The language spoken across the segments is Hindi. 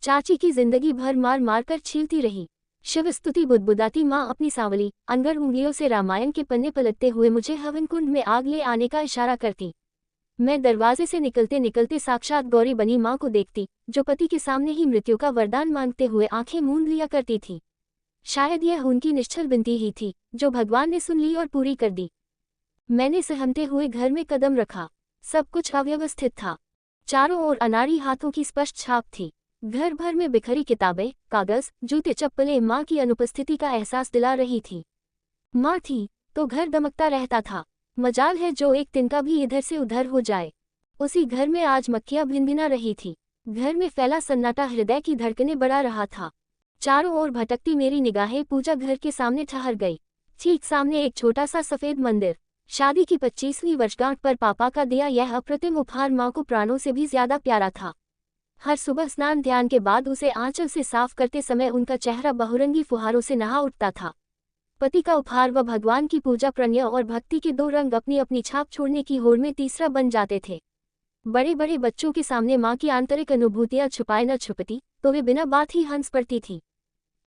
चाची की जिंदगी भर मार मार कर छीलती रही। शिव स्तुति बुदबुदाती माँ अपनी सांवली अनगर उंगलियों से रामायण के पन्ने पलटते हुए मुझे हवन कुंड में आग ले आने का इशारा करती। मैं दरवाजे से निकलते निकलते साक्षात गौरी बनी माँ को देखती, जो पति के सामने ही मृत्यु का वरदान मांगते हुए आंखें मूंद लिया करती थी। शायद यह उनकी निश्चल विनती ही थी, जो भगवान ने सुन ली और पूरी कर दी। मैंने सहमते हुए घर में कदम रखा। सब कुछ अव्यवस्थित था। चारों ओर अनाड़ी हाथों की स्पष्ट छाप थी। घर भर में बिखरी किताबें, कागज, जूते चप्पलें माँ की अनुपस्थिति का एहसास दिला रही थी। माँ थी तो घर दमकता रहता था। मजाल है जो एक तिनका भी इधर से उधर हो जाए। उसी घर में आज मक्खियाँ भिनभिना रही थी। घर में फैला सन्नाटा हृदय की धड़कनें बढ़ा रहा था। चारों ओर भटकती मेरी निगाहें पूजा घर के सामने ठहर गई। ठीक सामने एक छोटा सा सफेद मंदिर। शादी की 25वीं वर्षगांठ पर पापा का दिया यह अप्रतिम उपहार माँ को प्राणों से भी ज्यादा प्यारा था। हर सुबह स्नान ध्यान के बाद उसे आंचल से साफ करते समय उनका चेहरा बहुरंगी फुहारों से नहा उठता था। पति का उपहार व भगवान की पूजा, प्रणय और भक्ति के दो रंग अपनी अपनी छाप छोड़ने की होड़ में तीसरा बन जाते थे। बड़े बड़े बच्चों के सामने माँ की आंतरिक अनुभूतियाँ छुपाए न छुपती तो वे बिना बात ही हंस पड़ती थी।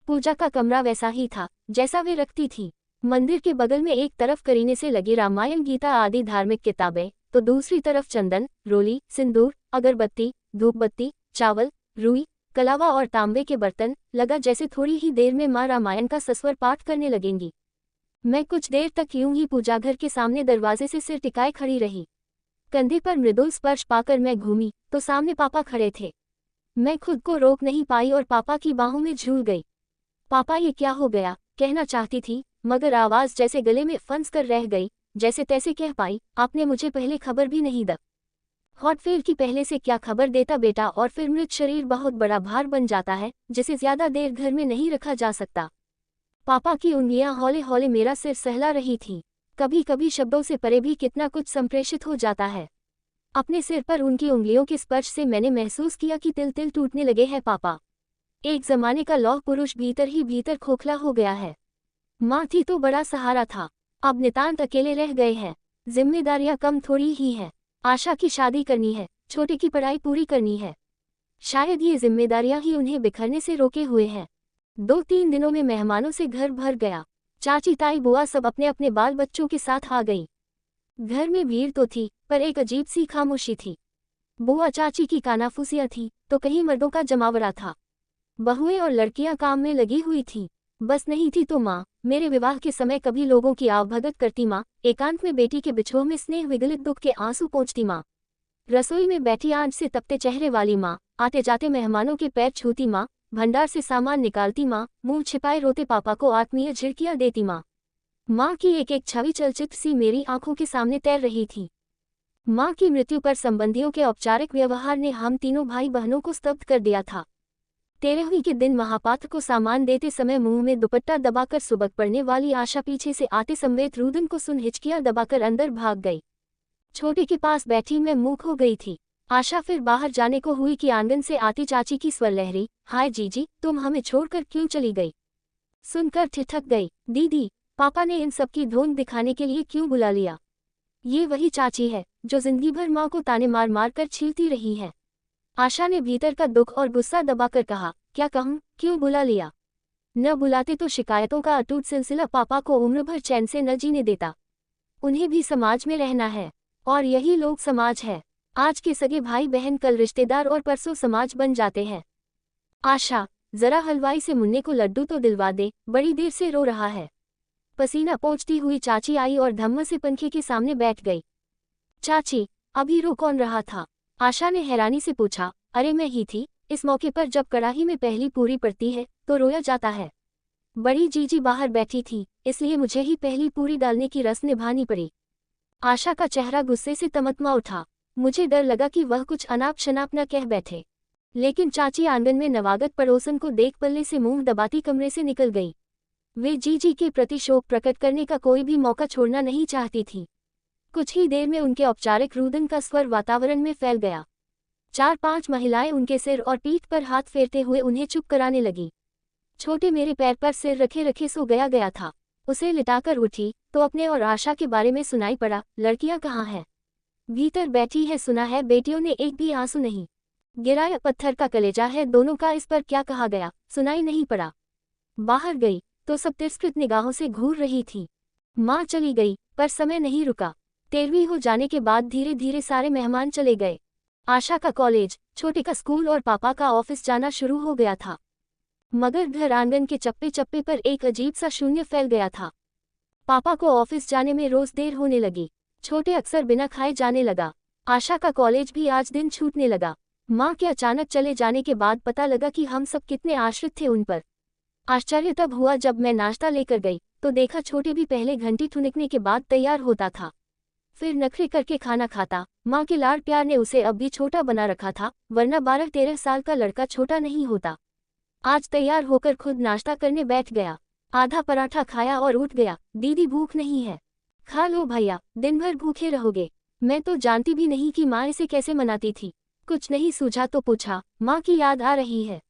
पूजा का कमरा वैसा ही था जैसा वे रखती थी। मंदिर के बगल में एक तरफ करीने से लगी रामायण गीता आदि धार्मिक किताबें, तो दूसरी तरफ चंदन, रोली, सिंदूर, अगरबत्ती, धूपबत्ती, चावल, रुई, कलावा और तांबे के बर्तन। लगा जैसे थोड़ी ही देर में माँ रामायण का सस्वर पाठ करने लगेंगी। मैं कुछ देर तक यूं ही पूजाघर के सामने दरवाजे से सिर टिकाए खड़ी रही। कंधे पर मृदुल स्पर्श पाकर मैं घूमी तो सामने पापा खड़े थे। मैं खुद को रोक नहीं पाई और पापा की बाहों में झूल गई। पापा ये क्या हो गया, कहना चाहती थी, मगर आवाज जैसे गले में फंस कर रह गई। जैसे तैसे कह पाई, आपने मुझे पहले खबर भी नहीं दी। हॉटफेयर की पहले से क्या खबर देता बेटा। और फिर मृत शरीर बहुत बड़ा भार बन जाता है जिसे ज्यादा देर घर में नहीं रखा जा सकता। पापा की उंगलियां हौले हौले मेरा सिर सहला रही थीं। कभी कभी शब्दों से परे भी कितना कुछ संप्रेषित हो जाता है। अपने सिर पर उनकी उंगलियों के स्पर्श से मैंने महसूस किया कि तिल तिल टूटने लगे हैं पापा। एक जमाने का लौह पुरुष भीतर ही भीतर खोखला हो गया है। माँ थी तो बड़ा सहारा था, अब नितांत अकेले रह गए हैं। जिम्मेदारियां कम थोड़ी ही हैं। आशा की शादी करनी है, छोटे की पढ़ाई पूरी करनी है। शायद ये जिम्मेदारियां ही उन्हें बिखरने से रोके हुए हैं। 2-3 दिनों में मेहमानों से घर भर गया। चाची ताई बुआ सब अपने अपने बाल बच्चों के साथ आ गई। घर में भीड़ तो थी पर एक अजीब सी खामोशी थी। बुआ चाची की कानाफूसियां थी तो कहीं मर्दों का जमावड़ा था। बहुएं और लड़कियां काम में लगी हुई थी। बस नहीं थी तो माँ। मेरे विवाह के समय कभी लोगों की आवभगत करती माँ, एकांत में बेटी के बिछोह में स्नेह विगलित दुख के आंसू पोंछती माँ, रसोई में बैठी आंच से तपते चेहरे वाली माँ, आते जाते मेहमानों के पैर छूती माँ, भंडार से सामान निकालती माँ, मुंह छिपाए रोते पापा को आत्मीय झिड़कियां देती माँ। माँ की एक एक छवि चलचित्र सी मेरी आंखों के सामने तैर रही थी। माँ की मृत्यु पर संबंधियों के औपचारिक व्यवहार ने हम तीनों भाई बहनों को स्तब्ध कर दिया था। 13वीं के दिन महापात्र को सामान देते समय मुंह में दुपट्टा दबाकर सुबक पड़ने वाली आशा पीछे से आते संवेद रुदन को सुन हिचकियां दबाकर अंदर भाग गई। छोटे के पास बैठी मैं मूक हो गई थी। आशा फिर बाहर जाने को हुई कि आंगन से आती चाची की स्वर लहरी, हाय जीजी, तुम हमें छोड़कर क्यों चली गई। सुनकर ठिठक गई। दीदी, पापा ने इन सब की धोन दिखाने के लिए क्यों बुला लिया। ये वही चाची है जो जिंदगी भर माँ को ताने मार मार कर छीलती रही है। आशा ने भीतर का दुख और गुस्सा दबाकर कहा, क्या कहूँ, क्यों बुला लिया। न बुलाते तो शिकायतों का अटूट सिलसिला पापा को उम्र भर चैन से न जीने देता। उन्हें भी समाज में रहना है और यही लोग समाज है। आज के सगे भाई बहन कल रिश्तेदार और परसों समाज बन जाते हैं। आशा, जरा हलवाई से मुन्ने को लड्डू तो दिलवा दे, बड़ी देर से रो रहा है। पसीना पोंछती हुई चाची आई और धम्म से पंखे के सामने बैठ गई। चाची, अभी रो कौन रहा था। आशा ने हैरानी से पूछा। अरे मैं ही थी। इस मौके पर जब कड़ाही में पहली पूरी पड़ती है तो रोया जाता है। बड़ी जीजी बाहर बैठी थी इसलिए मुझे ही पहली पूरी डालने की रस्म निभानी पड़ी। आशा का चेहरा गुस्से से तमतमा उठा। मुझे डर लगा कि वह कुछ अनाप शनाप न कह बैठे, लेकिन चाची आंगन में नवागत पड़ोसन को देख पल्ले से मुंह दबाती कमरे से निकल गई। वे जीजी के प्रति शोक प्रकट करने का कोई भी मौका छोड़ना नहीं चाहती थी। कुछ ही देर में उनके औपचारिक रुदन का स्वर वातावरण में फैल गया। 4-5 महिलाएं उनके सिर और पीठ पर हाथ फेरते हुए उन्हें चुप कराने लगी। छोटे मेरे पैर पर सिर रखे रखे सो गया था। उसे लिटाकर उठी तो अपने और आशा के बारे में सुनाई पड़ा। लड़कियां कहाँ हैं। भीतर बैठी है, सुना है बेटियों ने एक भी आंसू नहीं गिराया पत्थर का कलेजा है दोनों का, इस पर क्या कहा गया सुनाई नहीं पड़ा। बाहर गई तो सब तिरस्कृत निगाहों से घूर रही थी। माँ चली गई पर समय नहीं रुका। 13वीं हो जाने के बाद धीरे धीरे सारे मेहमान चले गए। आशा का कॉलेज, छोटे का स्कूल और पापा का ऑफिस जाना शुरू हो गया था। मगर घर आंगन के चप्पे चप्पे पर एक अजीब सा शून्य फैल गया था। पापा को ऑफिस जाने में रोज देर होने लगी। छोटे अक्सर बिना खाए जाने लगा। आशा का कॉलेज भी आज दिन छूटने लगा। माँ के अचानक चले जाने के बाद पता लगा कि हम सब कितने आश्रित थे उन पर। आश्चर्य तब हुआ जब मैं नाश्ता लेकर गई तो देखा छोटे भी पहले घंटी ठुनकने के बाद तैयार होता था, फिर नखरे करके खाना खाता। माँ के लाड़ प्यार ने उसे अब भी छोटा बना रखा था, वरना 12-13 साल का लड़का छोटा नहीं होता। आज तैयार होकर खुद नाश्ता करने बैठ गया। आधा पराठा खाया और उठ गया। दीदी भूख नहीं है? खा लो भैया, दिन भर भूखे रहोगे। मैं तो जानती भी नहीं कि माँ इसे कैसे मनाती थी। कुछ नहीं सूझा तो पूछा, माँ की याद आ रही है?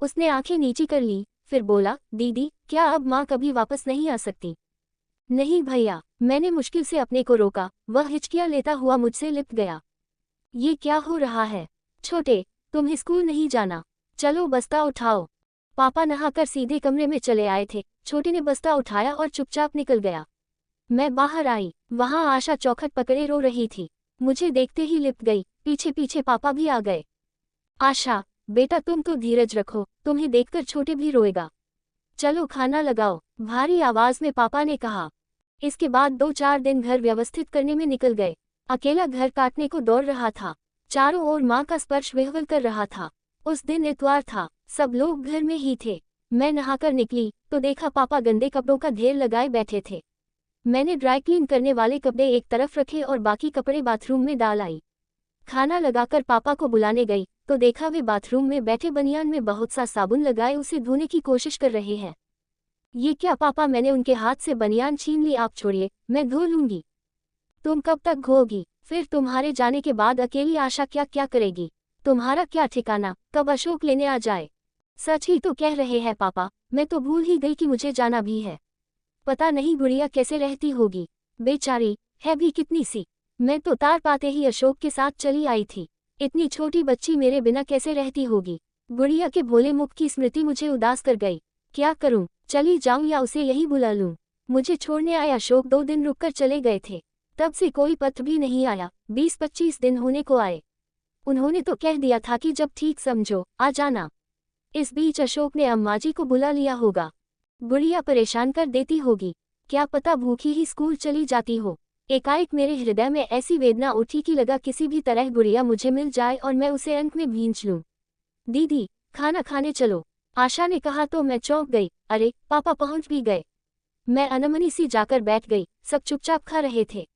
उसने आंखें नीची कर ली, फिर बोला, दीदी क्या अब माँ कभी वापस नहीं आ सकती? नहीं भैया। मैंने मुश्किल से अपने को रोका। वह हिचकियाँ लेता हुआ मुझसे लिपट गया। ये क्या हो रहा है? छोटे, तुम स्कूल नहीं जाना? चलो बस्ता उठाओ। पापा नहाकर सीधे कमरे में चले आए थे। छोटे ने बस्ता उठाया और चुपचाप निकल गया। मैं बाहर आई, वहां आशा चौखट पकड़े रो रही थी। मुझे देखते ही लिपट गई। पीछे पीछे पापा भी आ गए। आशा बेटा तुम तो धीरज रखो, तुम्हें देखकर छोटे भी रोएगा। चलो खाना लगाओ, भारी आवाज में पापा ने कहा। इसके बाद 2-4 दिन घर व्यवस्थित करने में निकल गए। अकेला घर काटने को दौड़ रहा था। चारों ओर माँ का स्पर्श विह्वल कर रहा था। उस दिन इतवार था, सब लोग घर में ही थे। मैं नहाकर निकली तो देखा पापा गंदे कपड़ों का ढेर लगाए बैठे थे। मैंने ड्राई क्लीन करने वाले कपड़े एक तरफ रखे और बाकी कपड़े बाथरूम में डाल आई। खाना लगाकर पापा को बुलाने गई तो देखा वे बाथरूम में बैठे बनियान में बहुत सा साबुन लगाए उसे धोने की कोशिश कर रहे हैं। ये क्या पापा? मैंने उनके हाथ से बनियान छीन ली। आप छोड़िए, मैं धो लूंगी। तुम कब तक धोगी? फिर तुम्हारे जाने के बाद अकेली आशा क्या क्या करेगी? तुम्हारा क्या ठिकाना कब अशोक लेने आ जाए? सच ही तो कह रहे हैं पापा, मैं तो भूल ही गई कि मुझे जाना भी है। पता नहीं गुड़िया कैसे रहती होगी, बेचारी है भी कितनी सी। मैं तो तार पाते ही अशोक के साथ चली आई थी। इतनी छोटी बच्ची मेरे बिना कैसे रहती होगी? गुड़िया के भोले मुख की स्मृति मुझे उदास कर गई। क्या करूं? चली जाऊं या उसे यही बुला लूं? मुझे छोड़ने आए अशोक 2 दिन रुककर चले गए थे। तब से कोई पत्र भी नहीं आया। 20-25 दिन होने को आए। उन्होंने तो कह दिया था कि जब ठीक समझो आ जाना। इस बीच अशोक ने अम्माजी को बुला लिया होगा। गुड़िया परेशान कर देती होगी। क्या पता भूखी ही स्कूल चली जाती हो। एकाएक मेरे हृदय में ऐसी वेदना उठी कि लगा किसी भी तरह गुड़िया मुझे मिल जाए और मैं उसे अंत में भींच लूं। दीदी खाना खाने चलो, आशा ने कहा तो मैं चौंक गई। अरे पापा पहुंच भी गए। मैं अनमनी सी जाकर बैठ गई। सब चुपचाप खा रहे थे।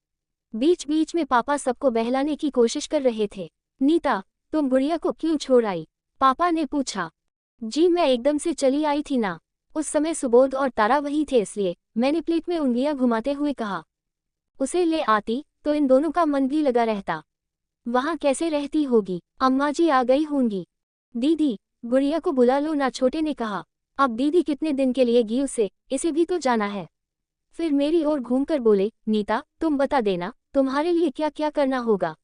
बीच बीच में पापा सबको बहलाने की कोशिश कर रहे थे। नीता तुम गुड़िया को क्यों छोड़ आई? पापा ने पूछा। जी मैं एकदम से चली आई थी ना। उस समय सुबोध और तारा वही थे इसलिए। मैंने प्लेट में उंगलियां घुमाते हुए कहा। उसे ले आती तो इन दोनों का मन भी लगा रहता। वहां कैसे रहती होगी? अम्मा जी आ गई होंगी। दीदी गुड़िया को बुला लो ना, छोटे ने कहा। अब दीदी कितने दिन के लिए गई इसे भी तो जाना है। फिर मेरी ओर घूमकर बोले, नीता तुम बता देना तुम्हारे लिए क्या क्या करना होगा।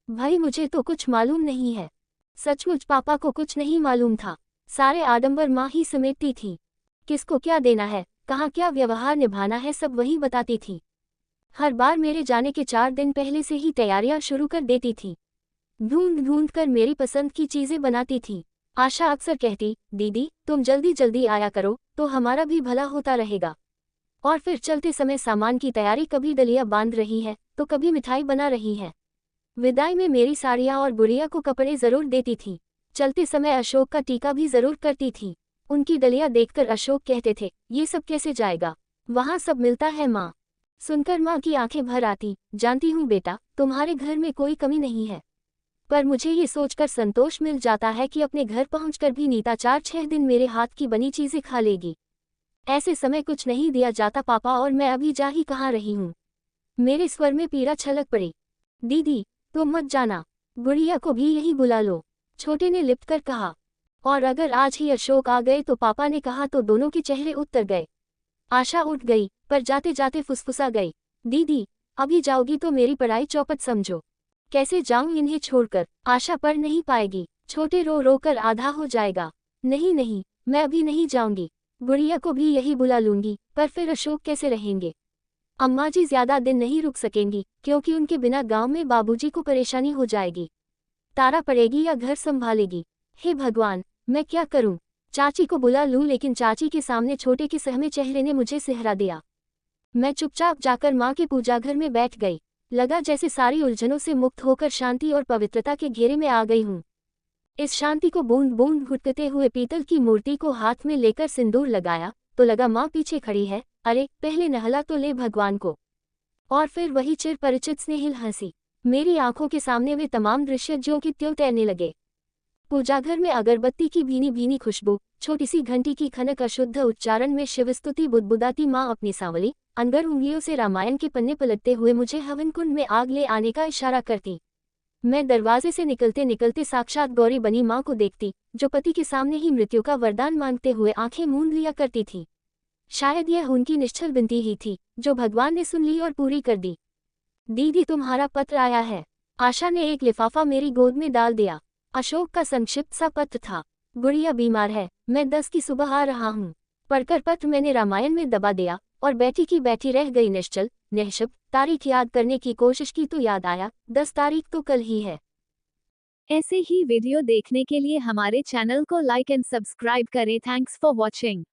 भाई मुझे तो कुछ मालूम नहीं है। सचमुच पापा को कुछ नहीं मालूम था। सारे आडंबर माँ ही समेटती थी। किसको क्या देना है, कहाँ क्या व्यवहार निभाना है, सब वही बताती थी। हर बार मेरे जाने के 4 दिन पहले से ही तैयारियां शुरू कर देती थी। ढूंढ ढूंढ कर मेरी पसंद की चीजें बनाती थी। आशा अक्सर कहती, दीदी तुम जल्दी जल्दी आया करो तो हमारा भी भला होता रहेगा। और फिर चलते समय सामान की तैयारी, कभी डलिया बांध रही है तो कभी मिठाई बना रही है। विदाई में मेरी साड़ियाँ और गुड़िया को कपड़े जरूर देती थी। चलते समय अशोक का टीका भी जरूर करती थी। उनकी डलिया देखकर अशोक कहते थे, ये सब कैसे जाएगा, वहाँ सब मिलता है माँ। सुनकर माँ की आंखें भर आती। जानती हूँ बेटा तुम्हारे घर में कोई कमी नहीं है, पर मुझे ये सोचकर संतोष मिल जाता है कि अपने घर पहुंचकर भी नीता 4-6 दिन मेरे हाथ की बनी चीजें खा लेगी। ऐसे समय कुछ नहीं दिया जाता पापा, और मैं अभी जा ही कहाँ रही हूँ। मेरे स्वर में पीड़ा छलक पड़ी। दीदी तुम मत जाना, गुड़िया को भी यही बुला लो, छोटे ने लिपट कर कहा। और अगर आज ही अशोक आ गए तो पापा ने कहा तो दोनों के चेहरे उतर गए। आशा उठ गई पर जाते जाते फुसफुसा गई, दीदी अभी जाओगी तो मेरी पढ़ाई चौपट समझो। कैसे जाऊं इन्हें छोड़कर? आशा पढ़ नहीं पाएगी। छोटे रो रो कर आधा हो जाएगा। नहीं नहीं, मैं अभी नहीं जाऊंगी। गुड़िया को भी यही बुला लूंगी, पर फिर अशोक कैसे रहेंगे? अम्मा जी ज्यादा दिन नहीं रुक सकेंगी, क्योंकि उनके बिना गांव में बाबूजी को परेशानी हो जाएगी। तारा पड़ेगी या घर संभालेगी? हे भगवान, मैं क्या करूं? चाची को बुला लूं, लेकिन चाची के सामने छोटे के सहमे चेहरे ने मुझे सिहरा दिया। मैं चुपचाप जाकर माँ के पूजा घर में बैठ गई। लगा जैसे सारी उलझनों से मुक्त होकर शांति और पवित्रता के घेरे में आ गई हूँ। इस शांति को बूंद बूंद घुटते हुए पीतल की मूर्ति को हाथ में लेकर सिंदूर लगाया तो लगा माँ पीछे खड़ी है। अरे पहले नहला तो ले भगवान को। और फिर वही चिर परिचित स्नेहिल हंसी। मेरी आंखों के सामने वे तमाम दृश्य ज्यों की त्यों तैरने लगे। पूजाघर में अगरबत्ती की भीनी भीनी खुशबू, छोटी सी घंटी की खनक, अशुद्ध उच्चारण में शिवस्तुति बुदबुदाती माँ अपनी सांवली अनगर उंगलियों से रामायण के पन्ने पलटते हुए मुझे हवन कुंड में आग ले आने का इशारा करती। मैं दरवाजे से निकलते निकलते साक्षात गौरी बनी माँ को देखती, जो पति के सामने ही मृत्यु का वरदान मांगते हुए आंखें मूंद लिया करती थी। शायद यह उनकी निश्चल विनती ही थी, जो भगवान ने सुन ली और पूरी कर दी। दीदी, तुम्हारा पत्र आया है। आशा ने एक लिफाफा मेरी गोद में डाल दिया। अशोक का संक्षिप्त सा पत्र था। गुड़िया बीमार है, मैं 10 की सुबह आ रहा हूँ। पढ़कर पत्र मैंने रामायण में दबा दिया और बैठी की बैठी रह गई निश्चल निःशब्द। तारीख याद करने की कोशिश की तो याद आया, 10 तारीख तो कल ही है। ऐसे ही वीडियो देखने के लिए हमारे चैनल को लाइक एंड सब्सक्राइब करें। Thanks for watching.